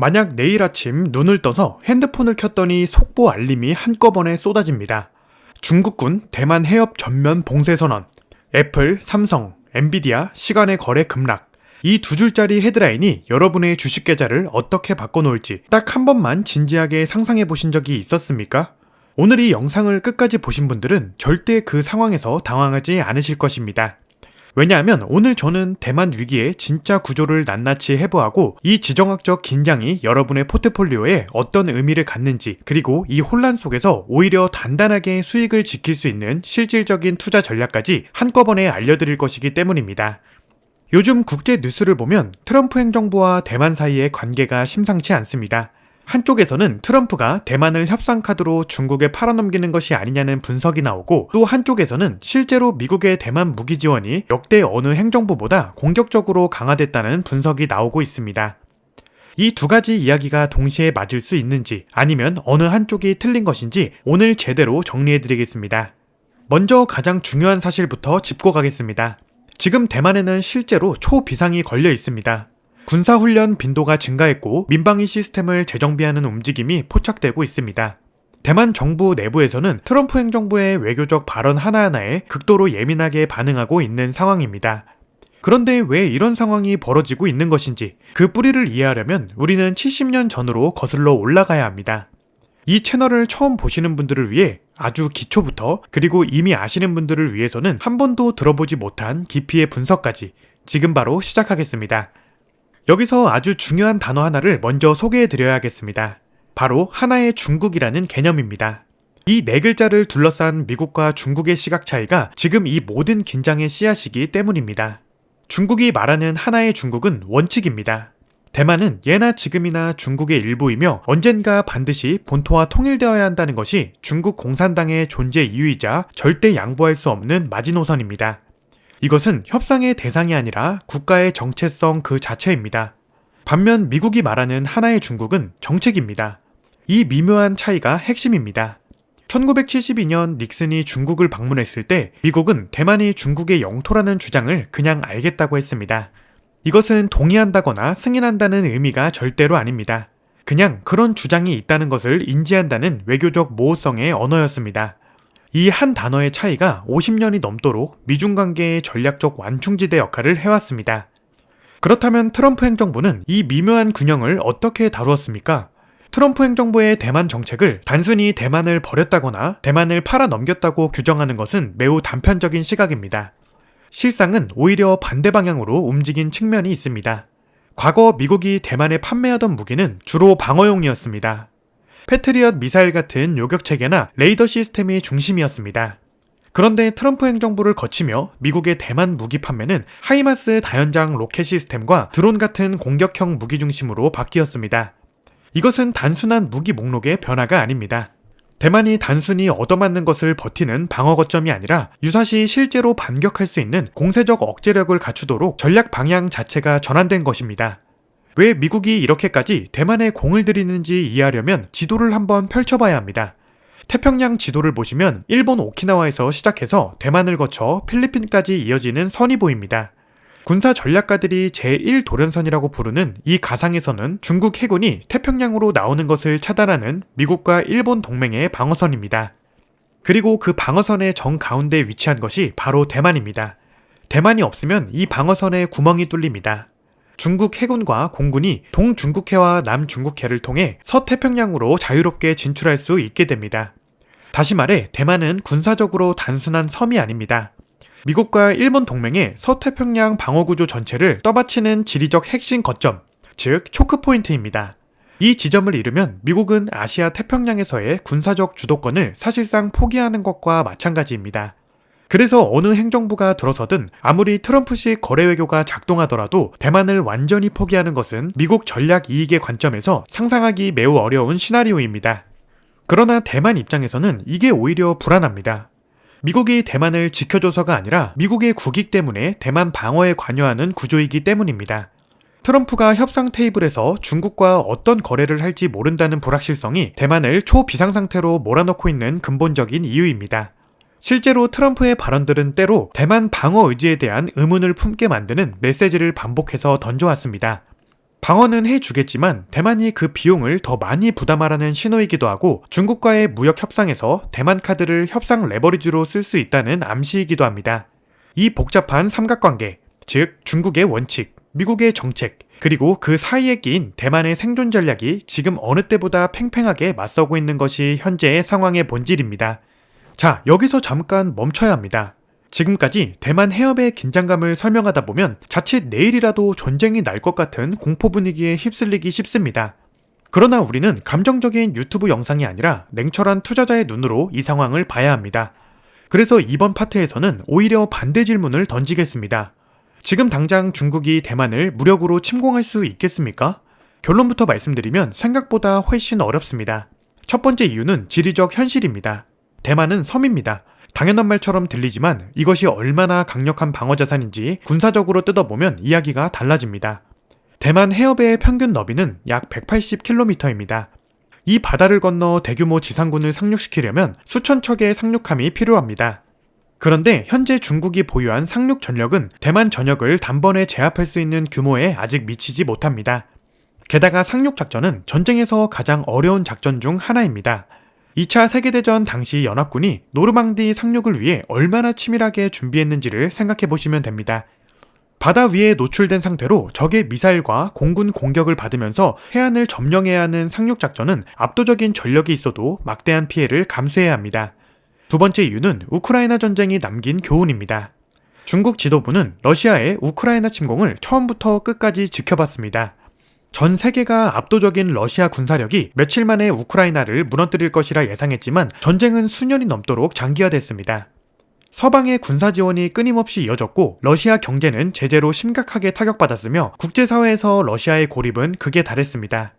만약 내일 아침 눈을 떠서 핸드폰을 켰더니 속보 알림이 한꺼번에 쏟아집니다. 중국군 대만 해협 전면 봉쇄 선언, 애플, 삼성, 엔비디아 시간의 거래 급락. 이 두 줄짜리 헤드라인이 여러분의 주식 계좌를 어떻게 바꿔놓을지 딱 한 번만 진지하게 상상해 보신 적이 있었습니까? 오늘 이 영상을 끝까지 보신 분들은 절대 그 상황에서 당황하지 않으실 것입니다. 왜냐하면 오늘 저는 대만 위기의 진짜 구조를 낱낱이 해부하고 이 지정학적 긴장이 여러분의 포트폴리오에 어떤 의미를 갖는지, 그리고 이 혼란 속에서 오히려 단단하게 수익을 지킬 수 있는 실질적인 투자 전략까지 한꺼번에 알려드릴 것이기 때문입니다. 요즘 국제 뉴스를 보면 트럼프 행정부와 대만 사이의 관계가 심상치 않습니다. 한쪽에서는 트럼프가 대만을 협상카드로 중국에 팔아넘기는 것이 아니냐는 분석이 나오고, 또 한쪽에서는 실제로 미국의 대만 무기 지원이 역대 어느 행정부보다 공격적으로 강화됐다는 분석이 나오고 있습니다. 이 두 가지 이야기가 동시에 맞을 수 있는지, 아니면 어느 한쪽이 틀린 것인지 오늘 제대로 정리해드리겠습니다. 먼저 가장 중요한 사실부터 짚고 가겠습니다. 지금 대만에는 실제로 초비상이 걸려 있습니다. 군사훈련 빈도가 증가했고 민방위 시스템을 재정비하는 움직임이 포착되고 있습니다. 대만 정부 내부에서는 트럼프 행정부의 외교적 발언 하나하나에 극도로 예민하게 반응하고 있는 상황입니다. 그런데 왜 이런 상황이 벌어지고 있는 것인지, 그 뿌리를 이해하려면 우리는 70년 전으로 거슬러 올라가야 합니다. 이 채널을 처음 보시는 분들을 위해 아주 기초부터, 그리고 이미 아시는 분들을 위해서는 한 번도 들어보지 못한 깊이의 분석까지 지금 바로 시작하겠습니다. 여기서 아주 중요한 단어 하나를 먼저 소개해드려야겠습니다. 바로 하나의 중국이라는 개념입니다. 이 네 글자를 둘러싼 미국과 중국의 시각 차이가 지금 이 모든 긴장의 씨앗이기 때문입니다. 중국이 말하는 하나의 중국은 원칙입니다. 대만은 예나 지금이나 중국의 일부이며 언젠가 반드시 본토와 통일되어야 한다는 것이 중국 공산당의 존재 이유이자 절대 양보할 수 없는 마지노선입니다. 이것은 협상의 대상이 아니라 국가의 정체성 그 자체입니다. 반면 미국이 말하는 하나의 중국은 정책입니다. 이 미묘한 차이가 핵심입니다. 1972년 닉슨이 중국을 방문했을 때 미국은 대만이 중국의 영토라는 주장을 그냥 알겠다고 했습니다. 이것은 동의한다거나 승인한다는 의미가 절대로 아닙니다. 그냥 그런 주장이 있다는 것을 인지한다는 외교적 모호성의 언어였습니다. 이 한 단어의 차이가 50년이 넘도록 미중 관계의 전략적 완충지대 역할을 해왔습니다. 그렇다면 트럼프 행정부는 이 미묘한 균형을 어떻게 다루었습니까? 트럼프 행정부의 대만 정책을 단순히 대만을 버렸다거나 대만을 팔아넘겼다고 규정하는 것은 매우 단편적인 시각입니다. 실상은 오히려 반대 방향으로 움직인 측면이 있습니다. 과거 미국이 대만에 판매하던 무기는 주로 방어용이었습니다. 패트리엇 미사일 같은 요격체계나 레이더 시스템이 중심이었습니다. 그런데 트럼프 행정부를 거치며 미국의 대만 무기 판매는 하이마스 다연장 로켓 시스템과 드론 같은 공격형 무기 중심으로 바뀌었습니다. 이것은 단순한 무기 목록의 변화가 아닙니다. 대만이 단순히 얻어맞는 것을 버티는 방어 거점이 아니라 유사시 실제로 반격할 수 있는 공세적 억제력을 갖추도록 전략 방향 자체가 전환된 것입니다. 왜 미국이 이렇게까지 대만에 공을 들이는지 이해하려면 지도를 한번 펼쳐봐야 합니다. 태평양 지도를 보시면 일본 오키나와에서 시작해서 대만을 거쳐 필리핀까지 이어지는 선이 보입니다. 군사 전략가들이 제1도련선이라고 부르는 이 가상에서는 중국 해군이 태평양으로 나오는 것을 차단하는 미국과 일본 동맹의 방어선입니다. 그리고 그 방어선의 정가운데 위치한 것이 바로 대만입니다. 대만이 없으면 이 방어선에 구멍이 뚫립니다. 중국 해군과 공군이 동중국해와 남중국해를 통해 서태평양으로 자유롭게 진출할 수 있게 됩니다. 다시 말해 대만은 군사적으로 단순한 섬이 아닙니다. 미국과 일본 동맹의 서태평양 방어구조 전체를 떠받치는 지리적 핵심 거점, 즉 초크포인트입니다. 이 지점을 잃으면 미국은 아시아 태평양에서의 군사적 주도권을 사실상 포기하는 것과 마찬가지입니다. 그래서 어느 행정부가 들어서든 아무리 트럼프식 거래 외교가 작동하더라도 대만을 완전히 포기하는 것은 미국 전략 이익의 관점에서 상상하기 매우 어려운 시나리오입니다. 그러나 대만 입장에서는 이게 오히려 불안합니다. 미국이 대만을 지켜줘서가 아니라 미국의 국익 때문에 대만 방어에 관여하는 구조이기 때문입니다. 트럼프가 협상 테이블에서 중국과 어떤 거래를 할지 모른다는 불확실성이 대만을 초비상상태로 몰아넣고 있는 근본적인 이유입니다. 실제로 트럼프의 발언들은 때로 대만 방어 의지에 대한 의문을 품게 만드는 메시지를 반복해서 던져왔습니다. 방어는 해주겠지만 대만이 그 비용을 더 많이 부담하라는 신호이기도 하고 중국과의 무역 협상에서 대만 카드를 협상 레버리지로 쓸 수 있다는 암시이기도 합니다. 이 복잡한 삼각관계, 즉 중국의 원칙, 미국의 정책, 그리고 그 사이에 끼인 대만의 생존 전략이 지금 어느 때보다 팽팽하게 맞서고 있는 것이 현재의 상황의 본질입니다. 자, 여기서 잠깐 멈춰야 합니다. 지금까지 대만 해협의 긴장감을 설명하다 보면 자칫 내일이라도 전쟁이 날 것 같은 공포 분위기에 휩쓸리기 쉽습니다. 그러나 우리는 감정적인 유튜브 영상이 아니라 냉철한 투자자의 눈으로 이 상황을 봐야 합니다. 그래서 이번 파트에서는 오히려 반대 질문을 던지겠습니다. 지금 당장 중국이 대만을 무력으로 침공할 수 있겠습니까? 결론부터 말씀드리면 생각보다 훨씬 어렵습니다. 첫 번째 이유는 지리적 현실입니다. 대만은 섬입니다. 당연한 말처럼 들리지만 이것이 얼마나 강력한 방어자산인지 군사적으로 뜯어보면 이야기가 달라집니다. 대만 해협의 평균 너비는 약 180km입니다. 이 바다를 건너 대규모 지상군을 상륙시키려면 수천 척의 상륙함이 필요합니다. 그런데 현재 중국이 보유한 상륙 전력은 대만 전역을 단번에 제압할 수 있는 규모에 아직 미치지 못합니다. 게다가 상륙 작전은 전쟁에서 가장 어려운 작전 중 하나입니다. 2차 세계대전 당시 연합군이 노르망디 상륙을 위해 얼마나 치밀하게 준비했는지를 생각해 보시면 됩니다. 바다 위에 노출된 상태로 적의 미사일과 공군 공격을 받으면서 해안을 점령해야 하는 상륙 작전은 압도적인 전력이 있어도 막대한 피해를 감수해야 합니다. 두 번째 이유는 우크라이나 전쟁이 남긴 교훈입니다. 중국 지도부는 러시아의 우크라이나 침공을 처음부터 끝까지 지켜봤습니다. 전 세계가 압도적인 러시아 군사력이 며칠 만에 우크라이나를 무너뜨릴 것이라 예상했지만 전쟁은 수년이 넘도록 장기화됐습니다. 서방의 군사 지원이 끊임없이 이어졌고 러시아 경제는 제재로 심각하게 타격받았으며 국제사회에서 러시아의 고립은 극에 달했습니다.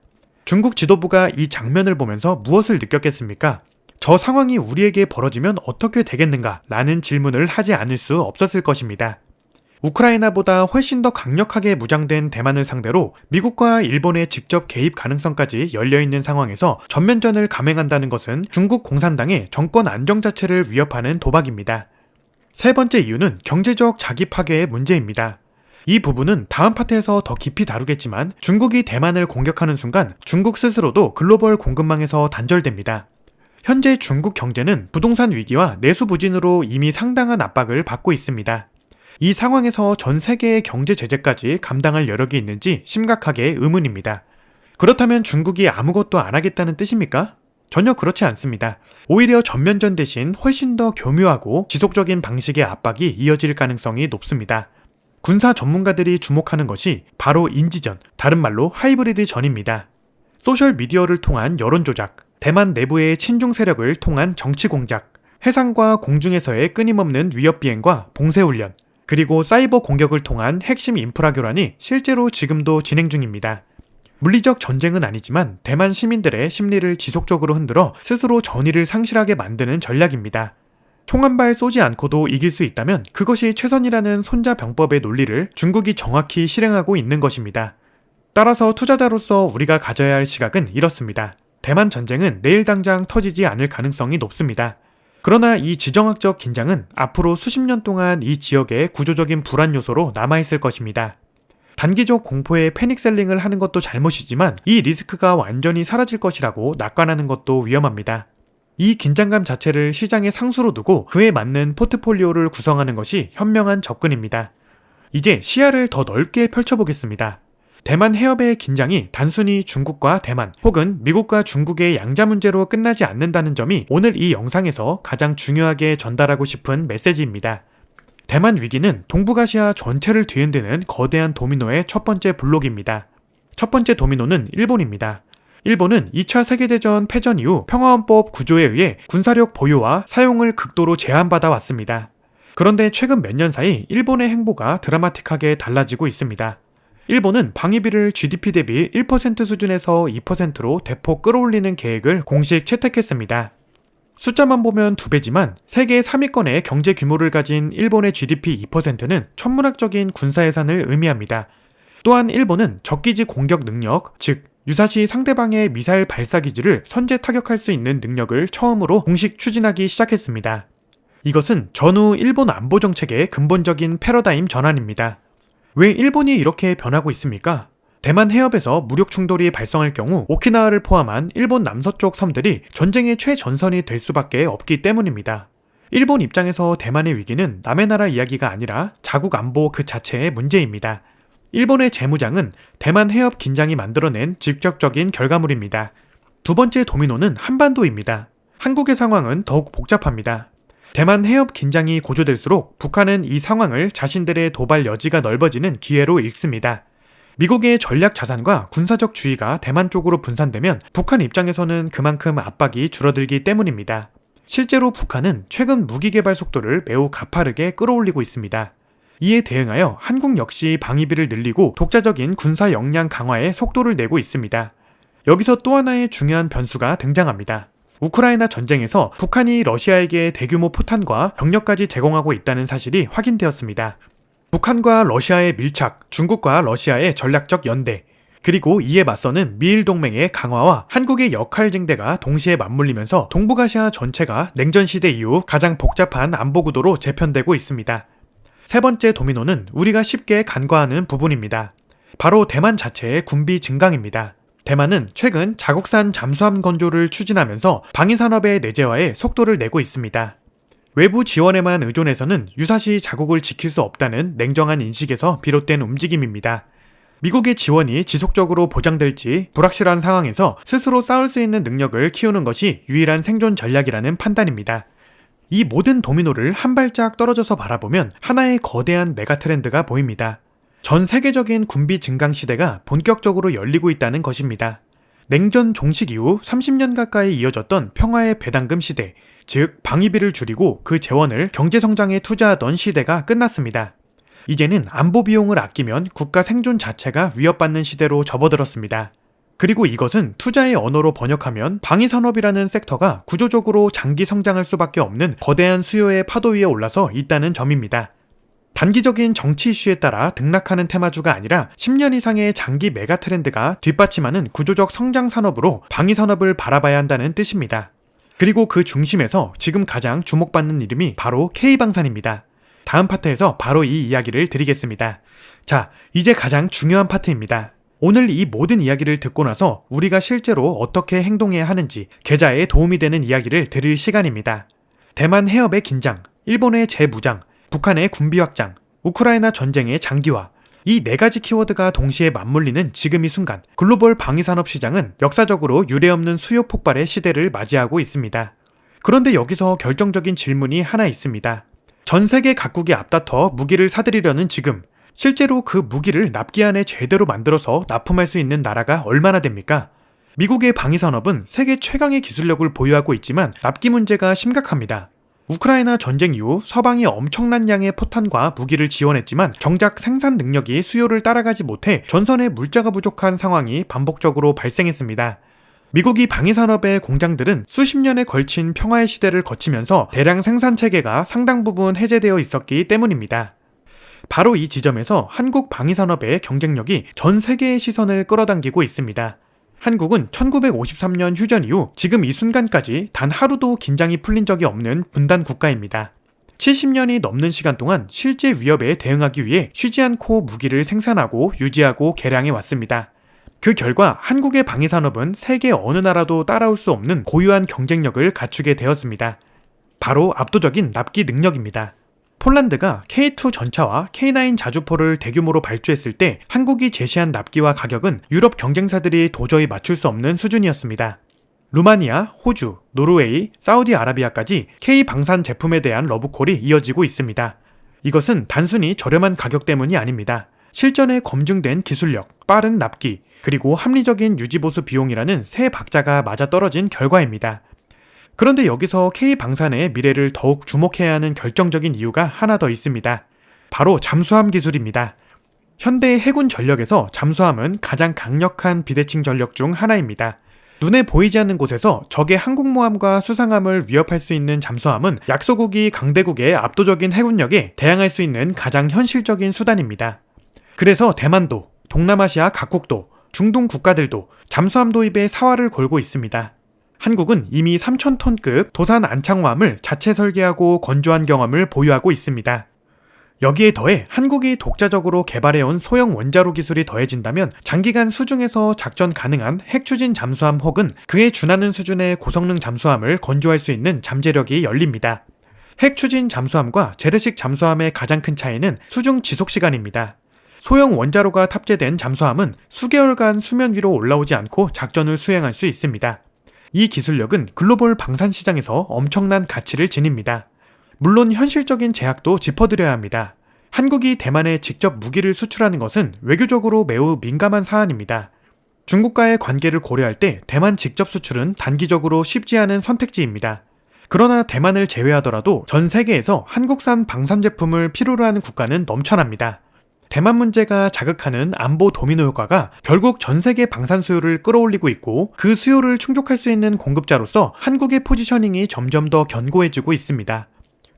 중국 지도부가 이 장면을 보면서 무엇을 느꼈겠습니까? 저 상황이 우리에게 벌어지면 어떻게 되겠는가? 라는 질문을 하지 않을 수 없었을 것입니다. 우크라이나보다 훨씬 더 강력하게 무장된 대만을 상대로 미국과 일본의 직접 개입 가능성까지 열려있는 상황에서 전면전을 감행한다는 것은 중국 공산당의 정권 안정 자체를 위협하는 도박입니다. 세 번째 이유는 경제적 자기 파괴의 문제입니다. 이 부분은 다음 파트에서 더 깊이 다루겠지만 중국이 대만을 공격하는 순간 중국 스스로도 글로벌 공급망에서 단절됩니다. 현재 중국 경제는 부동산 위기와 내수 부진으로 이미 상당한 압박을 받고 있습니다. 이 상황에서 전 세계의 경제 제재까지 감당할 여력이 있는지 심각하게 의문입니다. 그렇다면 중국이 아무것도 안 하겠다는 뜻입니까? 전혀 그렇지 않습니다. 오히려 전면전 대신 훨씬 더 교묘하고 지속적인 방식의 압박이 이어질 가능성이 높습니다. 군사 전문가들이 주목하는 것이 바로 인지전, 다른 말로 하이브리드 전입니다. 소셜미디어를 통한 여론 조작, 대만 내부의 친중 세력을 통한 정치 공작, 해상과 공중에서의 끊임없는 위협 비행과 봉쇄 훈련, 그리고 사이버 공격을 통한 핵심 인프라 교란이 실제로 지금도 진행 중입니다. 물리적 전쟁은 아니지만 대만 시민들의 심리를 지속적으로 흔들어 스스로 전의를 상실하게 만드는 전략입니다. 총 한 발 쏘지 않고도 이길 수 있다면 그것이 최선이라는 손자병법의 논리를 중국이 정확히 실행하고 있는 것입니다. 따라서 투자자로서 우리가 가져야 할 시각은 이렇습니다. 대만 전쟁은 내일 당장 터지지 않을 가능성이 높습니다. 그러나 이 지정학적 긴장은 앞으로 수십 년 동안 이 지역의 구조적인 불안 요소로 남아있을 것입니다. 단기적 공포에 패닉셀링을 하는 것도 잘못이지만 이 리스크가 완전히 사라질 것이라고 낙관하는 것도 위험합니다. 이 긴장감 자체를 시장의 상수로 두고 그에 맞는 포트폴리오를 구성하는 것이 현명한 접근입니다. 이제 시야를 더 넓게 펼쳐보겠습니다. 대만 해협의 긴장이 단순히 중국과 대만 혹은 미국과 중국의 양자 문제로 끝나지 않는다는 점이 오늘 이 영상에서 가장 중요하게 전달하고 싶은 메시지입니다. 대만 위기는 동북아시아 전체를 뒤흔드는 거대한 도미노의 첫 번째 블록입니다. 첫 번째 도미노는 일본입니다. 일본은 2차 세계대전 패전 이후 평화헌법 구조에 의해 군사력 보유와 사용을 극도로 제한받아 왔습니다. 그런데 최근 몇 년 사이 일본의 행보가 드라마틱하게 달라지고 있습니다. 일본은 방위비를 GDP 대비 1% 수준에서 2%로 대폭 끌어올리는 계획을 공식 채택했습니다. 숫자만 보면 2배지만 세계 3위권의 경제 규모를 가진 일본의 GDP 2%는 천문학적인 군사 예산을 의미합니다. 또한 일본은 적기지 공격 능력, 즉 유사시 상대방의 미사일 발사 기지를 선제 타격할 수 있는 능력을 처음으로 공식 추진하기 시작했습니다. 이것은 전후 일본 안보 정책의 근본적인 패러다임 전환입니다. 왜 일본이 이렇게 변하고 있습니까? 대만 해협에서 무력 충돌이 발생할 경우 오키나와를 포함한 일본 남서쪽 섬들이 전쟁의 최전선이 될 수밖에 없기 때문입니다. 일본 입장에서 대만의 위기는 남의 나라 이야기가 아니라 자국 안보 그 자체의 문제입니다. 일본의 재무장은 대만 해협 긴장이 만들어낸 직접적인 결과물입니다. 두 번째 도미노는 한반도입니다. 한국의 상황은 더욱 복잡합니다. 대만 해협 긴장이 고조될수록 북한은 이 상황을 자신들의 도발 여지가 넓어지는 기회로 읽습니다. 미국의 전략 자산과 군사적 주의가 대만 쪽으로 분산되면 북한 입장에서는 그만큼 압박이 줄어들기 때문입니다. 실제로 북한은 최근 무기 개발 속도를 매우 가파르게 끌어올리고 있습니다. 이에 대응하여 한국 역시 방위비를 늘리고 독자적인 군사 역량 강화에 속도를 내고 있습니다. 여기서 또 하나의 중요한 변수가 등장합니다. 우크라이나 전쟁에서 북한이 러시아에게 대규모 포탄과 병력까지 제공하고 있다는 사실이 확인되었습니다. 북한과 러시아의 밀착, 중국과 러시아의 전략적 연대, 그리고 이에 맞서는 미일 동맹의 강화와 한국의 역할 증대가 동시에 맞물리면서 동북아시아 전체가 냉전시대 이후 가장 복잡한 안보구도로 재편되고 있습니다. 세 번째 도미노는 우리가 쉽게 간과하는 부분입니다. 바로 대만 자체의 군비 증강입니다. 대만은 최근 자국산 잠수함 건조를 추진하면서 방위산업의 내재화에 속도를 내고 있습니다. 외부 지원에만 의존해서는 유사시 자국을 지킬 수 없다는 냉정한 인식에서 비롯된 움직임입니다. 미국의 지원이 지속적으로 보장될지 불확실한 상황에서 스스로 싸울 수 있는 능력을 키우는 것이 유일한 생존 전략이라는 판단입니다. 이 모든 도미노를 한 발짝 떨어져서 바라보면 하나의 거대한 메가 트렌드가 보입니다. 전 세계적인 군비 증강 시대가 본격적으로 열리고 있다는 것입니다. 냉전 종식 이후 30년 가까이 이어졌던 평화의 배당금 시대, 즉 방위비를 줄이고 그 재원을 경제성장에 투자하던 시대가 끝났습니다. 이제는 안보 비용을 아끼면 국가 생존 자체가 위협받는 시대로 접어들었습니다. 그리고 이것은 투자의 언어로 번역하면 방위산업이라는 섹터가 구조적으로 장기 성장할 수밖에 없는 거대한 수요의 파도 위에 올라서 있다는 점입니다. 단기적인 정치 이슈에 따라 등락하는 테마주가 아니라 10년 이상의 장기 메가 트렌드가 뒷받침하는 구조적 성장 산업으로 방위산업을 바라봐야 한다는 뜻입니다. 그리고 그 중심에서 지금 가장 주목받는 이름이 바로 K방산입니다. 다음 파트에서 바로 이 이야기를 드리겠습니다. 자, 이제 가장 중요한 파트입니다. 오늘 이 모든 이야기를 듣고 나서 우리가 실제로 어떻게 행동해야 하는지 계좌에 도움이 되는 이야기를 드릴 시간입니다. 대만 해협의 긴장, 일본의 재무장, 북한의 군비 확장, 우크라이나 전쟁의 장기화, 이 네 가지 키워드가 동시에 맞물리는 지금 이 순간 글로벌 방위산업 시장은 역사적으로 유례없는 수요 폭발의 시대를 맞이하고 있습니다. 그런데 여기서 결정적인 질문이 하나 있습니다. 전 세계 각국이 앞다퉈 무기를 사들이려는 지금, 실제로 그 무기를 납기 안에 제대로 만들어서 납품할 수 있는 나라가 얼마나 됩니까? 미국의 방위산업은 세계 최강의 기술력을 보유하고 있지만 납기 문제가 심각합니다. 우크라이나 전쟁 이후 서방이 엄청난 양의 포탄과 무기를 지원했지만 정작 생산 능력이 수요를 따라가지 못해 전선에 물자가 부족한 상황이 반복적으로 발생했습니다. 미국이 방위산업의 공장들은 수십 년에 걸친 평화의 시대를 거치면서 대량 생산 체계가 상당 부분 해제되어 있었기 때문입니다. 바로 이 지점에서 한국 방위산업의 경쟁력이 전 세계의 시선을 끌어당기고 있습니다. 한국은 1953년 휴전 이후 지금 이 순간까지 단 하루도 긴장이 풀린 적이 없는 분단 국가입니다. 70년이 넘는 시간 동안 실제 위협에 대응하기 위해 쉬지 않고 무기를 생산하고 유지하고 개량해 왔습니다. 그 결과 한국의 방위산업은 세계 어느 나라도 따라올 수 없는 고유한 경쟁력을 갖추게 되었습니다. 바로 압도적인 납기 능력입니다. 폴란드가 K2 전차와 K9 자주포를 대규모로 발주했을 때 한국이 제시한 납기와 가격은 유럽 경쟁사들이 도저히 맞출 수 없는 수준이었습니다. 루마니아, 호주, 노르웨이, 사우디아라비아까지 K방산 제품에 대한 러브콜이 이어지고 있습니다. 이것은 단순히 저렴한 가격 때문이 아닙니다. 실전에 검증된 기술력, 빠른 납기, 그리고 합리적인 유지보수 비용이라는 세 박자가 맞아떨어진 결과입니다. 그런데 여기서 K방산의 미래를 더욱 주목해야 하는 결정적인 이유가 하나 더 있습니다. 바로 잠수함 기술입니다. 현대의 해군 전력에서 잠수함은 가장 강력한 비대칭 전력 중 하나입니다. 눈에 보이지 않는 곳에서 적의 항공모함과 수상함을 위협할 수 있는 잠수함은 약소국이 강대국의 압도적인 해군력에 대항할 수 있는 가장 현실적인 수단입니다. 그래서 대만도, 동남아시아 각국도, 중동 국가들도 잠수함 도입에 사활을 걸고 있습니다. 한국은 이미 3,000톤급 도산 안창호함을 자체 설계하고 건조한 경험을 보유하고 있습니다. 여기에 더해 한국이 독자적으로 개발해온 소형 원자로 기술이 더해진다면 장기간 수중에서 작전 가능한 핵추진 잠수함 혹은 그에 준하는 수준의 고성능 잠수함을 건조할 수 있는 잠재력이 열립니다. 핵추진 잠수함과 재래식 잠수함의 가장 큰 차이는 수중 지속시간입니다. 소형 원자로가 탑재된 잠수함은 수개월간 수면 위로 올라오지 않고 작전을 수행할 수 있습니다. 이 기술력은 글로벌 방산 시장에서 엄청난 가치를 지닙니다. 물론 현실적인 제약도 짚어드려야 합니다. 한국이 대만에 직접 무기를 수출하는 것은 외교적으로 매우 민감한 사안입니다. 중국과의 관계를 고려할 때 대만 직접 수출은 단기적으로 쉽지 않은 선택지입니다. 그러나 대만을 제외하더라도 전 세계에서 한국산 방산 제품을 필요로 하는 국가는 넘쳐납니다. 대만 문제가 자극하는 안보 도미노 효과가 결국 전 세계 방산 수요를 끌어올리고 있고 그 수요를 충족할 수 있는 공급자로서 한국의 포지셔닝이 점점 더 견고해지고 있습니다.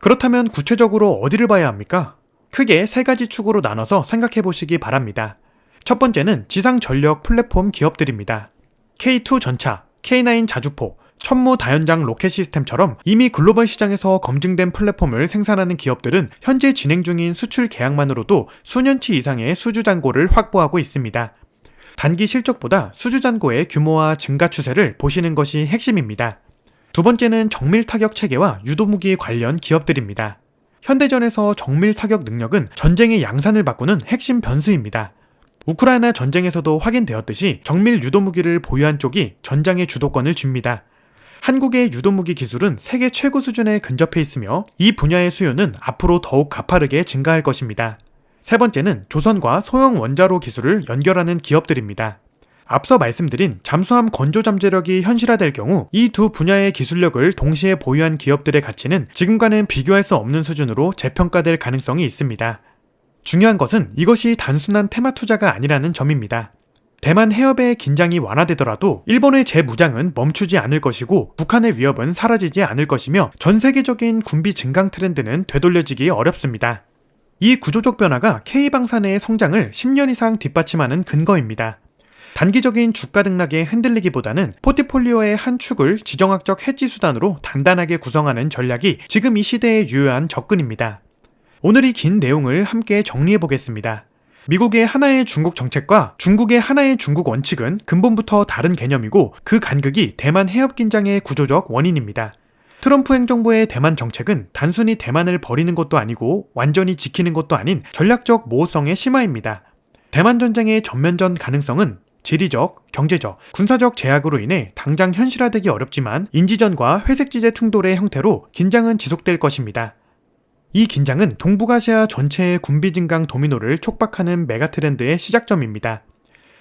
그렇다면 구체적으로 어디를 봐야 합니까? 크게 세 가지 축으로 나눠서 생각해 보시기 바랍니다. 첫 번째는 지상 전력 플랫폼 기업들입니다. K2 전차, K9 자주포, 천무 다연장 로켓 시스템처럼 이미 글로벌 시장에서 검증된 플랫폼을 생산하는 기업들은 현재 진행 중인 수출 계약만으로도 수년치 이상의 수주잔고를 확보하고 있습니다. 단기 실적보다 수주잔고의 규모와 증가 추세를 보시는 것이 핵심입니다. 두 번째는 정밀 타격 체계와 유도무기 관련 기업들입니다. 현대전에서 정밀 타격 능력은 전쟁의 양산을 바꾸는 핵심 변수입니다. 우크라이나 전쟁에서도 확인되었듯이 정밀 유도무기를 보유한 쪽이 전장의 주도권을 쥡니다. 한국의 유도무기 기술은 세계 최고 수준에 근접해 있으며 이 분야의 수요는 앞으로 더욱 가파르게 증가할 것입니다. 세 번째는 조선과 소형 원자로 기술을 연결하는 기업들입니다. 앞서 말씀드린 잠수함 건조 잠재력이 현실화될 경우 이 두 분야의 기술력을 동시에 보유한 기업들의 가치는 지금과는 비교할 수 없는 수준으로 재평가될 가능성이 있습니다. 중요한 것은 이것이 단순한 테마 투자가 아니라는 점입니다. 대만 해협의 긴장이 완화되더라도 일본의 재무장은 멈추지 않을 것이고 북한의 위협은 사라지지 않을 것이며 전 세계적인 군비 증강 트렌드는 되돌려지기 어렵습니다. 이 구조적 변화가 K방산의 성장을 10년 이상 뒷받침하는 근거입니다. 단기적인 주가 등락에 흔들리기보다는 포트폴리오의 한 축을 지정학적 해지 수단으로 단단하게 구성하는 전략이 지금 이 시대에 유효한 접근입니다. 오늘 이 긴 내용을 함께 정리해 보겠습니다. 미국의 하나의 중국 정책과 중국의 하나의 중국 원칙은 근본부터 다른 개념이고 그 간극이 대만 해협 긴장의 구조적 원인입니다. 트럼프 행정부의 대만 정책은 단순히 대만을 버리는 것도 아니고 완전히 지키는 것도 아닌 전략적 모호성의 심화입니다. 대만 전쟁의 전면전 가능성은 지리적, 경제적, 군사적 제약으로 인해 당장 현실화되기 어렵지만 인지전과 회색지대 충돌의 형태로 긴장은 지속될 것입니다. 이 긴장은 동북아시아 전체의 군비 증강 도미노를 촉박하는 메가트렌드의 시작점입니다.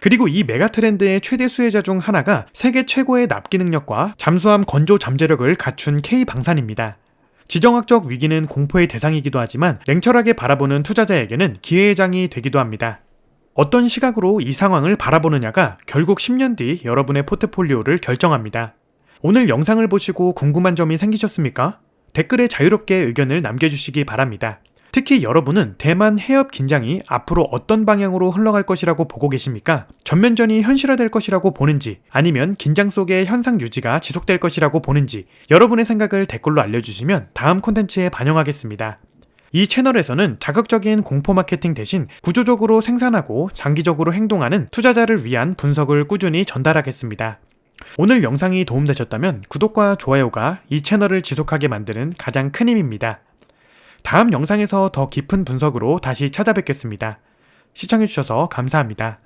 그리고 이 메가트렌드의 최대 수혜자 중 하나가 세계 최고의 납기 능력과 잠수함 건조 잠재력을 갖춘 K방산입니다. 지정학적 위기는 공포의 대상이기도 하지만 냉철하게 바라보는 투자자에게는 기회의 장이 되기도 합니다. 어떤 시각으로 이 상황을 바라보느냐가 결국 10년 뒤 여러분의 포트폴리오를 결정합니다. 오늘 영상을 보시고 궁금한 점이 생기셨습니까? 댓글에 자유롭게 의견을 남겨주시기 바랍니다. 특히 여러분은 대만 해협 긴장이 앞으로 어떤 방향으로 흘러갈 것이라고 보고 계십니까? 전면전이 현실화될 것이라고 보는지 아니면 긴장 속의 현상 유지가 지속될 것이라고 보는지 여러분의 생각을 댓글로 알려주시면 다음 콘텐츠에 반영하겠습니다. 이 채널에서는 자극적인 공포 마케팅 대신 구조적으로 생산하고 장기적으로 행동하는 투자자를 위한 분석을 꾸준히 전달하겠습니다. 오늘 영상이 도움되셨다면 구독과 좋아요가 이 채널을 지속하게 만드는 가장 큰 힘입니다. 다음 영상에서 더 깊은 분석으로 다시 찾아뵙겠습니다. 시청해주셔서 감사합니다.